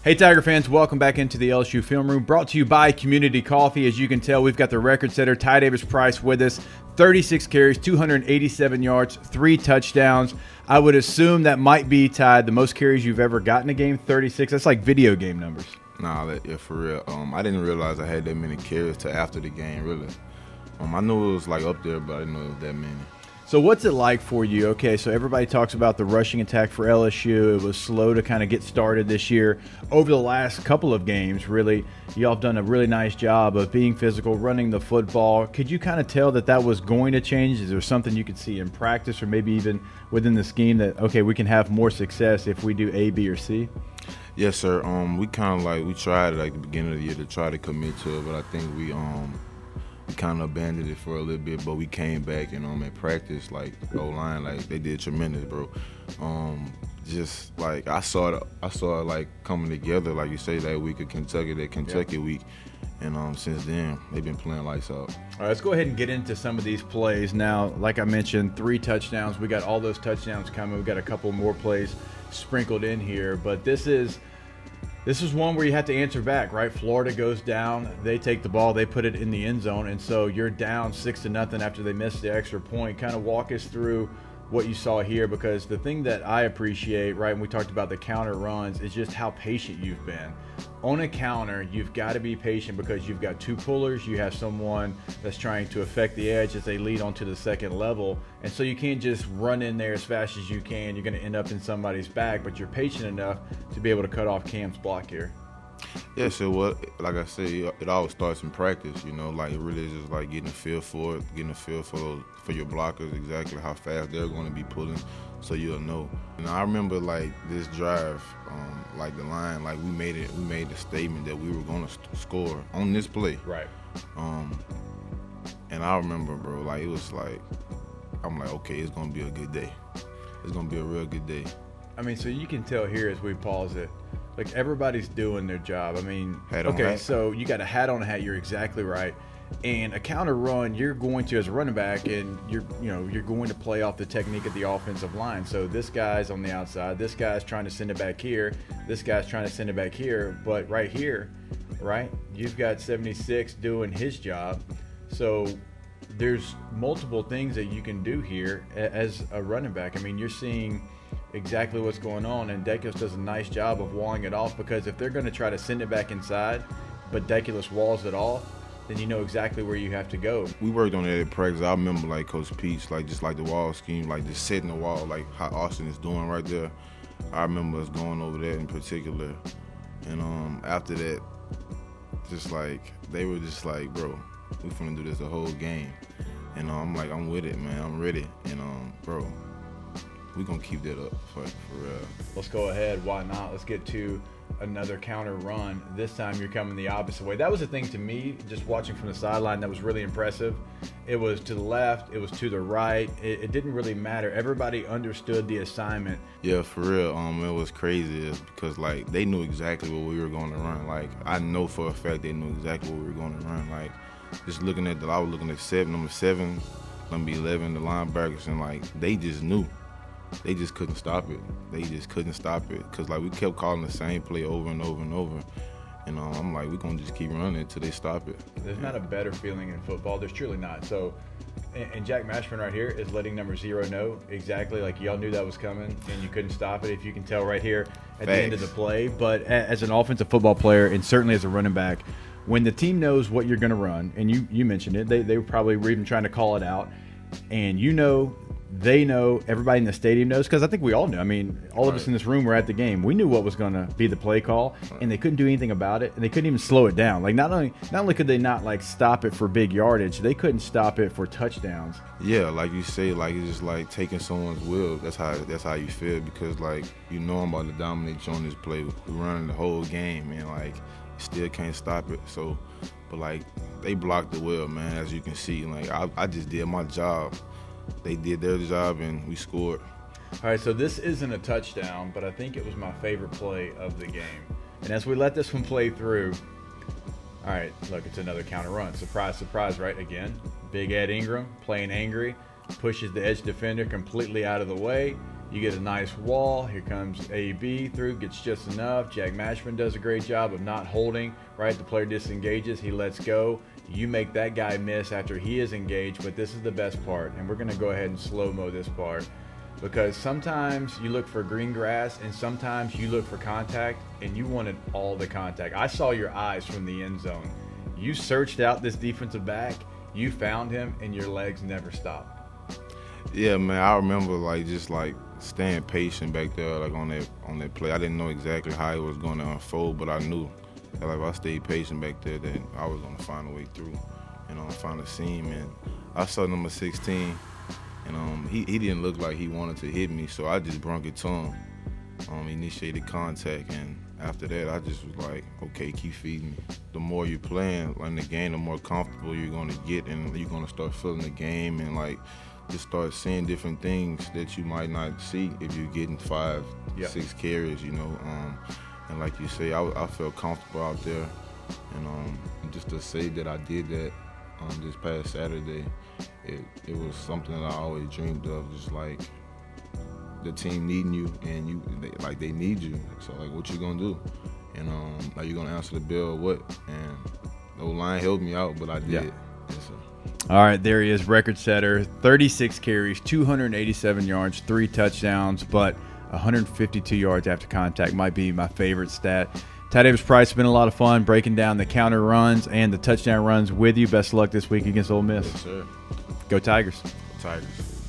Hey Tiger fans, welcome back into the LSU Film Room, brought to you by Community Coffee. As you can tell, we've got the record setter, Ty Davis Price, with us. 36 carries, 287 yards, 3 touchdowns. I would assume that might be, Ty, the most carries you've ever gotten a game, 36. That's like video game numbers. Nah, yeah, for real. I didn't realize I had that many carries till after the game, really. I knew it was like up there, but I didn't know it was that many. So what's it like for you? Okay, so everybody talks about the rushing attack for LSU. It was slow to kind of get started this year. Over the last couple of games, really, y'all have done a really nice job of being physical, running the football. Could you kind of tell that that was going to change? Is there something you could see in practice or maybe even within the scheme that, okay, we can have more success if we do A, B, or C? Yes, sir. We kind of we tried at the beginning of the year to try to commit to it, but I think we kind of abandoned it for a little bit, but we came back and at practice, O-line, they did tremendous, bro. Just I saw it coming together, like you say, that week of Kentucky, that Kentucky week, and since then they've been playing lights out. All right, let's go ahead and get into some of these plays now. Like I mentioned, 3 touchdowns. We got all those touchdowns coming. We got a couple more plays sprinkled in here, but this is one where you have to answer back, right? Florida goes down, they take the ball, they put it in the end zone, and so you're down 6-0 after they missed the extra point. Kind of walk us through what you saw here, because the thing that I appreciate, right, when we talked about the counter runs, is just how patient you've been. On a counter, you've got to be patient because you've got 2 pullers, you have someone that's trying to affect the edge as they lead onto the second level, and so you can't just run in there as fast as you can. You're going to end up in somebody's back, but you're patient enough to be able to cut off Cam's block here. Yeah, so like I said, it always starts in practice, it really is just getting a feel for it, getting a feel for your blockers, exactly how fast they're going to be pulling, so you'll know. And I remember this drive, the line, we made a statement that we were going to score on this play. Right. And I remember, bro, it was I'm okay, it's going to be a good day. It's going to be a real good day. I mean, so you can tell here as we pause it, everybody's doing their job. I mean, so you got a hat on a hat. You're exactly right. And a counter run, you're going to, as a running back, and you're going to play off the technique of the offensive line. So this guy's on the outside. This guy's trying to send it back here. This guy's trying to send it back here. But right here, right, you've got 76 doing his job. So there's multiple things that you can do here as a running back. I mean, you're seeing exactly what's going on, and Deculus does a nice job of walling it off, because if they're going to try to send it back inside, but Deculus walls it off, then you know exactly where you have to go. We worked on that at practice. I remember Coach Peach, just the wall scheme, just setting the wall, how Austin is doing right there. I remember us going over that in particular, and after that, just they were just bro, we finna do this the whole game, and I'm I'm with it, man, I'm ready, and bro, we're going to keep that up for real. Let's go ahead. Why not? Let's get to another counter run. This time you're coming the opposite way. That was the thing to me, just watching from the sideline, that was really impressive. It was to the left. It was to the right. It didn't really matter. Everybody understood the assignment. Yeah, for real. It was crazy because, they knew exactly what we were going to run. I know for a fact they knew exactly what we were going to run. Just looking at I was looking at number 7, number 11, the linebackers, and, they just knew. They just couldn't stop it. They just couldn't stop it because we kept calling the same play over and over and over. And I'm we're going to just keep running until they stop it. There's not a better feeling in football. There's truly not. So, and Jack Mashburn right here is letting number 0 know exactly, y'all knew that was coming and you couldn't stop it, if you can tell right here at the end of the play. But as an offensive football player, and certainly as a running back, when the team knows what you're going to run, and you mentioned it, they probably were even trying to call it out, and they know, everybody in the stadium knows, because I think we all knew. I mean, all of us in this room were at the game. We knew what was going to be the play call, and they couldn't do anything about it, and they couldn't even slow it down. Not only could they not stop it for big yardage, they couldn't stop it for touchdowns. Yeah, like you say, it's just taking someone's will. That's how you feel, because I'm about to dominate you on this play. We're running the whole game, and you still can't stop it. So, but they blocked it well, man. As you can see, I just did my job. They did their job, and we scored. All right, so this isn't a touchdown, but I think it was my favorite play of the game. And as we let this one play through, all right, look, it's another counter run. Surprise, surprise, right? Again, Big Ed Ingram playing angry, pushes the edge defender completely out of the way, You get a nice wall. Here comes AB through, gets just enough. Jack Mashburn does a great job of not holding, right? The player disengages, he lets go. You make that guy miss after he is engaged, but this is the best part. And we're gonna go ahead and slow-mo this part, because sometimes you look for green grass and sometimes you look for contact, and you wanted all the contact. I saw your eyes from the end zone. You searched out this defensive back, you found him, and your legs never stopped. Yeah, man, I remember just staying patient back there, like on that play. I didn't know exactly how it was going to unfold, but I knew that if I stayed patient back there, that I was going to find a way through, find a seam. And I saw number 16, and he didn't look like he wanted to hit me, so I just brunk it to him. Initiated contact, and after that, I just was like, okay, keep feeding me. The more you're playing in the game, the more comfortable you're going to get, and you're going to start feeling the game, and just start seeing different things that you might not see if you're getting 5, 6 carries, and like you say, I felt comfortable out there, and just to say that I did that this past Saturday, it was something that I always dreamed of, just like the team needing you, and they need you. So what you gonna do? And are you gonna answer the bell or what? And the line helped me out, but I did. Yeah. Yes, sir. All right, there he is, record setter, 36 carries, 287 yards, 3 touchdowns, but 152 yards after contact might be my favorite stat. Ty Davis-Price has been a lot of fun breaking down the counter runs and the touchdown runs with you. Best of luck this week against Ole Miss. Yes, sir. Go Tigers. Tigers.